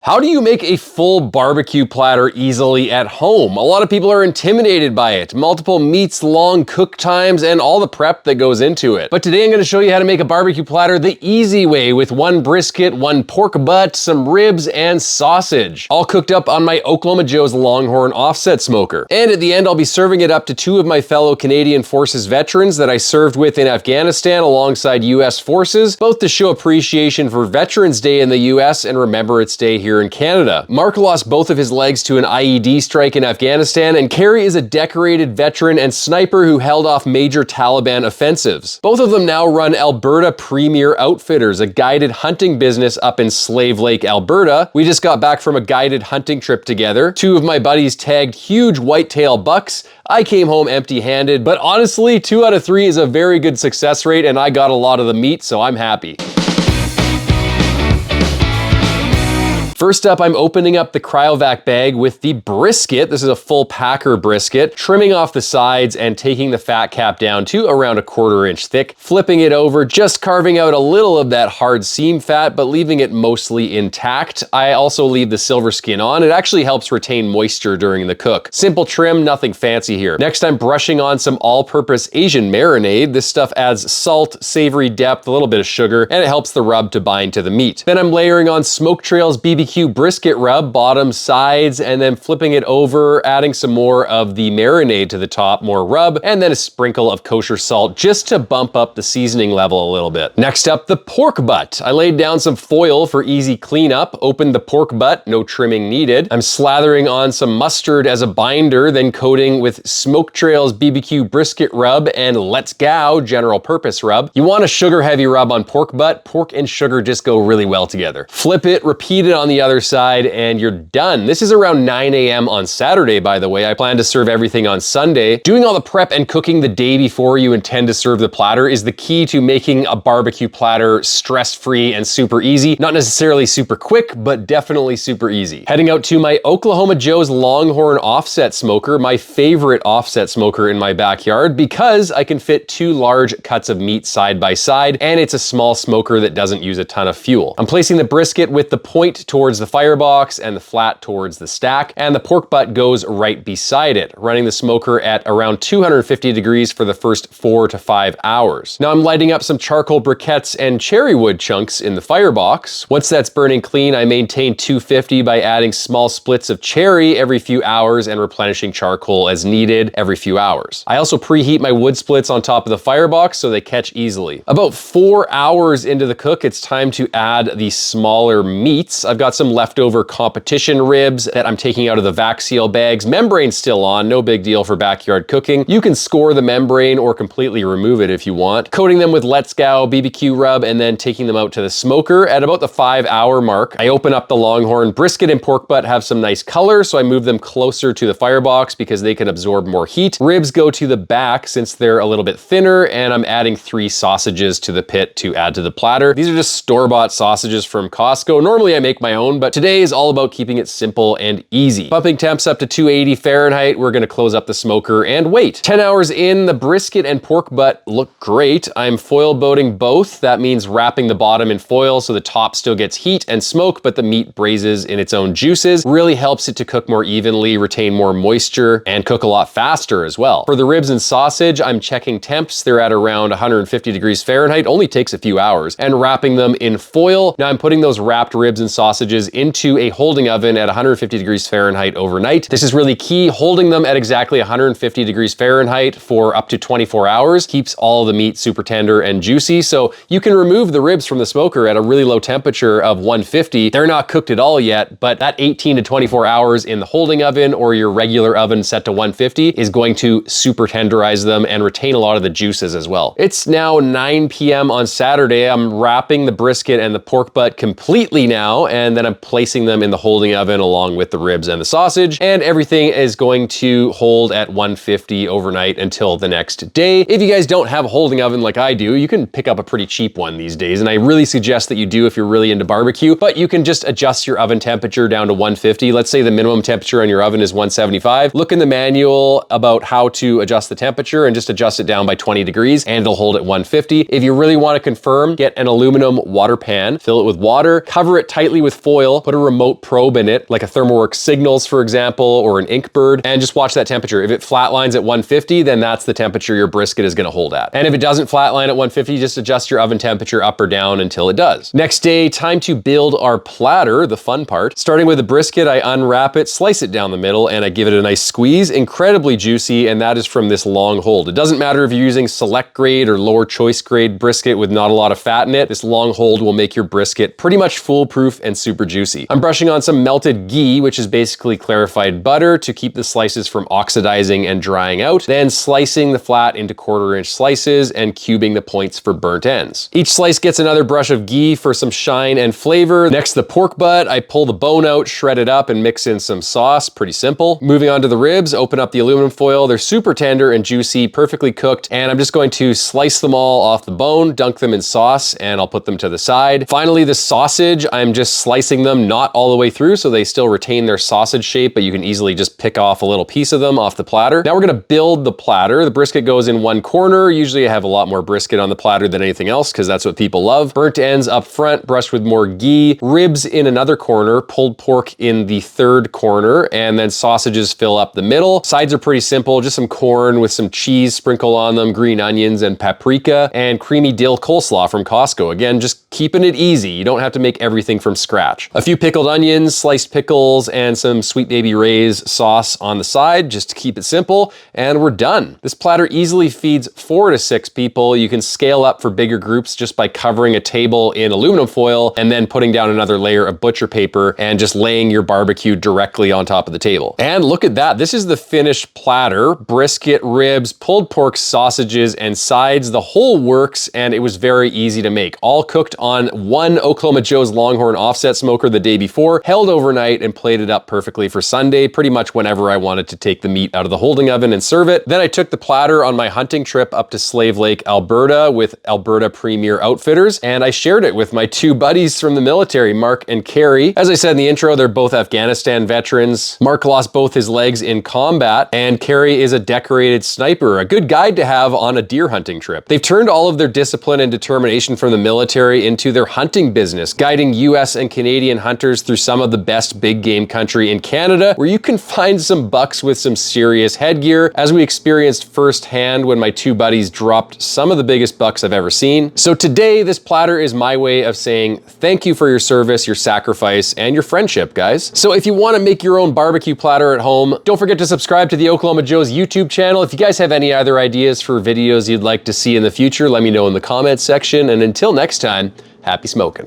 How do you make a full barbecue platter easily at home? A lot of people are intimidated by it. Multiple meats, long cook times, and all the prep that goes into it. But today I'm going to show you how to make a barbecue platter the easy way with one brisket, one pork butt, some ribs, and sausage. All cooked up on my Oklahoma Joe's Longhorn offset smoker. And at the end, I'll be serving it up to two of my fellow Canadian Forces veterans that I served with in Afghanistan alongside US forces, both to show appreciation for Veterans Day in the US and Remembrance Day here in Canada. Mark lost both of his legs to an IED strike in Afghanistan, and Kerry is a decorated veteran and sniper who held off major Taliban offensives. Both of them now run Alberta Premier Outfitters, a guided hunting business up in Slave Lake, Alberta. We just got back from a guided hunting trip together. Two of my buddies tagged huge whitetail bucks. I came home empty-handed, but honestly, 2 out of 3 is a very good success rate, and I got a lot of the meat, so I'm happy. First up, I'm opening up the cryovac bag with the brisket. This is a full packer brisket, trimming off the sides and taking the fat cap down to around 1/4 inch thick, flipping it over, just carving out a little of that hard seam fat, but leaving it mostly intact. I also leave the silver skin on. It actually helps retain moisture during the cook. Simple trim, nothing fancy here. Next, I'm brushing on some all-purpose Asian marinade. This stuff adds salt, savory depth, a little bit of sugar, and it helps the rub to bind to the meat. Then I'm layering on Smoke Trail's BBQ brisket rub, bottom, sides, and then flipping it over, adding some more of the marinade to the top, more rub, and then a sprinkle of kosher salt just to bump up the seasoning level a little bit. Next up, the pork butt. I laid down some foil for easy cleanup, opened the pork butt, no trimming needed. I'm slathering on some mustard as a binder, then coating with Smoke Trail's BBQ brisket rub and Let's Go general purpose rub. You want a sugar-heavy rub on pork butt. Pork and sugar just go really well together. Flip it, repeat it on the other side, and you're done. This is around 9 a.m. on Saturday, by the way. I plan to serve everything on Sunday. Doing all the prep and cooking the day before you intend to serve the platter is the key to making a barbecue platter stress-free and super easy. Not necessarily super quick, but definitely super easy. Heading out to my Oklahoma Joe's Longhorn offset smoker, my favorite offset smoker in my backyard, because I can fit 2 large cuts of meat side by side, and it's a small smoker that doesn't use a ton of fuel. I'm placing the brisket with the point towards the firebox and the flat towards the stack, and the pork butt goes right beside it, running the smoker at around 250 degrees for the first 4 to 5 hours. Now I'm lighting up some charcoal briquettes and cherry wood chunks in the firebox. Once that's burning clean, I maintain 250 by adding small splits of cherry every few hours and replenishing charcoal as needed every few hours. I also preheat my wood splits on top of the firebox so they catch easily. About 4 hours into the cook, it's time to add the smaller meats. I've got some leftover competition ribs that I'm taking out of the vac seal bags. Membrane's still on, no big deal for backyard cooking. You can score the membrane or completely remove it if you want. Coating them with Let's Go BBQ rub and then taking them out to the smoker. At about the 5-hour mark, I open up the Longhorn. Brisket and pork butt have some nice color, so I move them closer to the firebox because they can absorb more heat. Ribs go to the back since they're a little bit thinner, and I'm adding 3 sausages to the pit to add to the platter. These are just store-bought sausages from Costco. Normally I make my own, but today is all about keeping it simple and easy. Bumping temps up to 280 Fahrenheit, we're gonna close up the smoker and wait. 10 hours in, the brisket and pork butt look great. I'm foil boating both. That means wrapping the bottom in foil so the top still gets heat and smoke, but the meat braises in its own juices. Really helps it to cook more evenly, retain more moisture, and cook a lot faster as well. For the ribs and sausage, I'm checking temps. They're at around 150 degrees Fahrenheit, only takes a few hours, and wrapping them in foil. Now I'm putting those wrapped ribs and sausages into a holding oven at 150 degrees Fahrenheit overnight. This is really key. Holding them at exactly 150 degrees Fahrenheit for up to 24 hours keeps all the meat super tender and juicy. So you can remove the ribs from the smoker at a really low temperature of 150. They're not cooked at all yet, but that 18 to 24 hours in the holding oven or your regular oven set to 150 is going to super tenderize them and retain a lot of the juices as well. It's now 9 p.m. on Saturday. I'm wrapping the brisket and the pork butt completely now, and then I'm placing them in the holding oven along with the ribs and the sausage, and everything is going to hold at 150 overnight until the next day. If you guys don't have a holding oven like I do, you can pick up a pretty cheap one these days, and I really suggest that you do if you're really into barbecue, but you can just adjust your oven temperature down to 150. Let's say the minimum temperature on your oven is 175. Look in the manual about how to adjust the temperature and just adjust it down by 20 degrees, and it'll hold at 150. If you really want to confirm, get an aluminum water pan, fill it with water, cover it tightly with foil foil, put a remote probe in it, like a ThermoWorks Signals, for example, or an Inkbird, and just watch that temperature. If it flatlines at 150, then that's the temperature your brisket is gonna hold at. And if it doesn't flatline at 150, just adjust your oven temperature up or down until it does. Next day, time to build our platter, the fun part. Starting with the brisket, I unwrap it, slice it down the middle, and I give it a nice squeeze. Incredibly juicy, and that is from this long hold. It doesn't matter if you're using select grade or lower choice grade brisket with not a lot of fat in it. This long hold will make your brisket pretty much foolproof and super juicy. I'm brushing on some melted ghee, which is basically clarified butter, to keep the slices from oxidizing and drying out. Then slicing the flat into 1/4 inch slices and cubing the points for burnt ends. Each slice gets another brush of ghee for some shine and flavor. Next, the pork butt. I pull the bone out, shred it up, and mix in some sauce. Pretty simple. Moving on to the ribs, open up the aluminum foil. They're super tender and juicy, perfectly cooked, and I'm just going to slice them all off the bone, dunk them in sauce, and I'll put them to the side. Finally, the sausage, I'm just slicing them not all the way through so they still retain their sausage shape, but you can easily just pick off a little piece of them off the platter. Now we're gonna build the platter. The brisket goes in one corner. Usually I have a lot more brisket on the platter than anything else because that's what people love. Burnt ends up front, brushed with more ghee, ribs in another corner, pulled pork in the third corner, and then sausages fill up the middle. Sides are pretty simple, just some corn with some cheese sprinkled on them, green onions and paprika, and creamy dill coleslaw from Costco. Again, just keeping it easy. You don't have to make everything from scratch. A few pickled onions, sliced pickles, and some Sweet Baby Ray's sauce on the side, just to keep it simple, and we're done. This platter easily feeds 4 to 6 people. You can scale up for bigger groups just by covering a table in aluminum foil and then putting down another layer of butcher paper and just laying your barbecue directly on top of the table. And look at that. This is the finished platter. Brisket, ribs, pulled pork, sausages, and sides. The whole works, and it was very easy to make. All cooked on one Oklahoma Joe's Longhorn offset smoker the day before, held overnight, and plated up perfectly for Sunday, pretty much whenever I wanted to take the meat out of the holding oven and serve it. Then I took the platter on my hunting trip up to Slave Lake, Alberta with Alberta Premier Outfitters, and I shared it with my 2 buddies from the military, Mark and Kerry. As I said in the intro, they're both Afghanistan veterans. Mark lost both his legs in combat, and Kerry is a decorated sniper, a good guide to have on a deer hunting trip. They've turned all of their discipline and determination from the military into their hunting business, guiding US and Canadian hunters through some of the best big game country in Canada, where you can find some bucks with some serious headgear, as we experienced firsthand when my 2 buddies dropped some of the biggest bucks I've ever seen. So today, this platter is my way of saying thank you for your service, your sacrifice, and your friendship, guys. So if you want to make your own barbecue platter at home, don't forget to subscribe to the Oklahoma Joe's YouTube channel. If you guys have any other ideas for videos you'd like to see in the future, let me know in the comments section. And until next time, happy smoking.